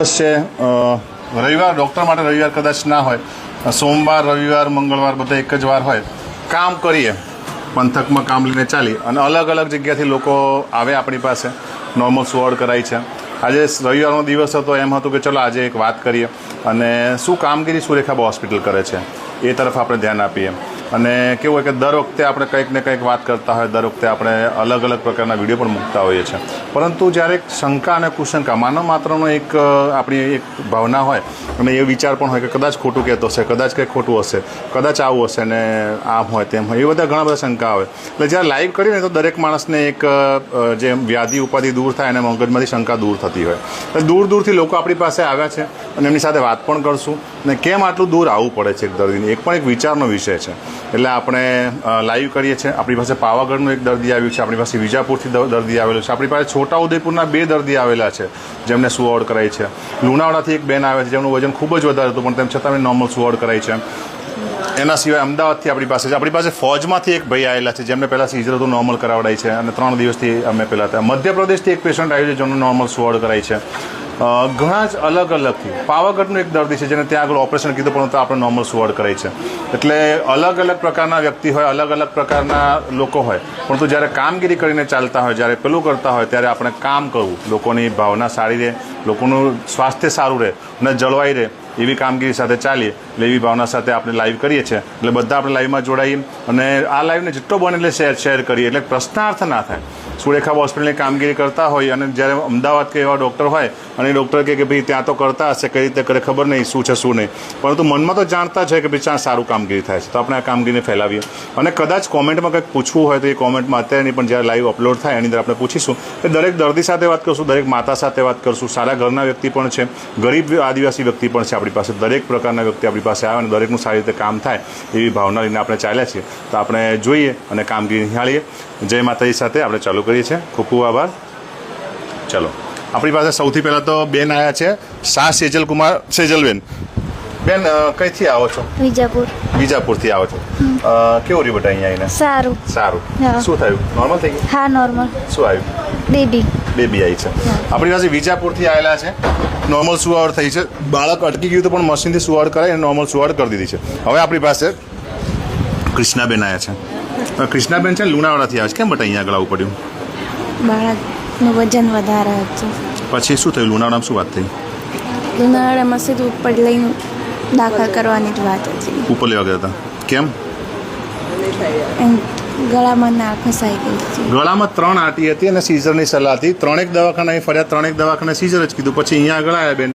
છે રવિવાર ડૉક્ટર માટે રવિવાર કદાચ ના હોય, સોમવાર રવિવાર મંગળવાર બધા એક જ વાર હોય. કામ કરીએ, પંથકમાં કામ લઈને ચાલી અને અલગ અલગ જગ્યાથી લોકો આવે આપણી પાસે, નોર્મલ સુવડ કરાય છે. આજે રવિવારનો દિવસ હતો, એમ હતું કે ચલો આજે એક વાત કરીએ અને શું કામગીરી સુરેખાબા હોસ્પિટલ કરે છે એ તરફ આપણે ધ્યાન આપીએ. અને કેવું હોય કે દર વખતે આપણે કંઈક ને કંઈક વાત કરતા હોય, દર વખતે આપણે અલગ અલગ પ્રકારના વિડીયો પણ મૂકતા હોઈએ છીએ, પરંતુ જ્યારે એક શંકા અને કુશંકા માનવ માત્રનો એક આપણી એક ભાવના હોય અને એ વિચાર પણ હોય કે કદાચ ખોટું કહેતો હશે, કદાચ કંઈક ખોટું હશે, કદાચ આવું હશે ને આમ હોય તેમ હોય, એ બધા ઘણા બધા શંકા આવે. એટલે જ્યારે લાઈવ કરીએ ને તો દરેક માણસને એક જે વ્યાધિ ઉપાધિ દૂર થાય અને મગજમાંથી શંકા દૂર થતી હોય. એટલે દૂર દૂરથી લોકો આપણી પાસે આવ્યા છે અને એમની સાથે વાત પણ કરશું ને કેમ આટલું દૂર આવવું પડે છે એક દર્દીને, એક પણ એક વિચારનો વિષય છે. એટલે આપણે લાઈવ કરીએ છીએ. આપણી પાસે પાવાગઢનું એક દર્દી આવ્યું છે, આપણી પાસે વિજાપુરથી દર્દી આવેલું છે, આપણી પાસે છોટાઉદેપુરના 2 દર્દી આવેલા છે જેમને સુવડ કરાઈ છે. લુણાવાડાથી એક બેન આવે છે જેમનું વજન ખૂબ જ વધારે હતું પણ તેમ છતાં નોર્મલ સુવડ કરાઈ છે. એના સિવાય અમદાવાદથી આપણી પાસે છે, આપણી પાસે ફોજમાંથી એક ભાઈ આવેલા છે જેમને પહેલાં સીઝર હતું, નોર્મલ કરાવડાય છે અને 3 દિવસથી અમે પહેલાં હતા. મધ્યપ્રદેશથી એક પેશન્ટ આવ્યું છે જેમનું નોર્મલ સુવડ કરાઈ છે. ઘણા જ અલગ અલગથી પાવાગઢનું એક દર્દી છે જેને ત્યાં આગળ ઓપરેશન કીધું પરંતુ આપણે નોર્મલ સુવડ કરાઈ છે. એટલે અલગ અલગ પ્રકારના વ્યક્તિ હોય, અલગ અલગ પ્રકારના લોકો હોય, પરંતુ જ્યારે કામગીરી કરીને ચાલતા હોય, જ્યારે પેલું કરતા હોય ત્યારે આપણે કામ કરવું, લોકોની ભાવના સારી રહે, લોકોનું સ્વાસ્થ્ય સારું રહે અને જળવાઈ રહે એવી કામગીરી સાથે ચાલીએ. એટલે એવી ભાવના સાથે આપણે લાઈવ કરીએ છીએ. એટલે બધા આપણે લાઈવમાં જોડાઈએ અને આ લાઈવને જેટલો બને એટલે શેર કરીએ એટલે પ્રશ્નાર્થ ના થાય. સુરેખાબા હોસ્પિટલની કામગીરી કરતા હોય અને જ્યારે અમદાવાદ કે એવા ડૉક્ટર હોય અને ડૉક્ટર કહે કે ભાઈ ત્યાં તો કરતા હશે, કઈ રીતે કરે ખબર નહીં, શું છે શું નહીં, પરંતુ મનમાં તો જાણતા છે કે ભાઈ ત્યાં સારું કામગીરી થાય છે, તો આપણે આ કામગીરીને ફેલાવીએ. અને કદાચ કોમેન્ટમાં કંઈક પૂછવું હોય તો એ કોમેન્ટમાં અત્યારે નહીં પણ જ્યારે લાઈવ અપલોડ થાય એની અંદર આપણે પૂછીશું. એ દરેક દર્દી સાથે વાત કરશું, દરેક માતા સાથે વાત કરશું, સારા ઘરના વ્યક્તિ પણ છે, ગરીબ આદિવાસી વ્યક્તિ પણ છે આપણી પાસે, દરેક પ્રકારના વ્યક્તિ આપણી પાસે આવે અને દરેકનું સારી રીતે કામ થાય એવી ભાવના લઈને આપણે ચાલ્યા છીએ. તો આપણે જોઈએ અને કામગીરી નિહાળીએ. જય માતાજી સાથે આપણે ચાલુ કરીએ છીએ. ખૂબ ખૂબ આભાર. ચલો, આપણી પાસે સૌથી પહેલાં તો બેન આવ્યા છે, શાહ સેજલકુમાર સેજલબેન. બેન કઈથી આવો છો? વિજાપુર. વિજાપુરથી આવો છો. કેવું રહ્યું બેટા અહીંયા આવીને? સારું. સારું. હા. શું થયું? નોર્મલ થઈ ગયું? હા, નોર્મલ. શું આવ્યું? બેબી આવી છે. આપણી પાસે વિજાપુરથી આવેલા છે, નોર્મલ સુવાડ થઈ છે. બાળક અટકી ગયું તો પણ મશીનથી સુવાડ કરાય અને નોર્મલ સુવાડ કરી દીધી છે. હવે આપણી પાસે કૃષ્ણાબેન આવ્યા છે. કૃષ્ણાબેન છે લુણાવાડાથી આવે છે. કેમ બેટા અહીંયા આગળ આવવું પડ્યું? બાળકનું વજન વધારે હતું. પછી શું થયું? લુણાવાડામાં શું વાત થઈ? લુણાવાડામાં સીધું ઉપર લઈને દાખલ કરવાની જ વાત હતી. ઉપર લેવા ગયા હતા? કેમ? એમ ગળામાં ના ફસાઈ ગઈ હતી. ગળામાં 3 આંટી હતી અને સીઝરની સલાહ હતી. 3 દવાખાના ફર્યા, 3 દવાખાના સીઝર જ કીધું. પછી અહીંયા આગળ આવ્યા બેન.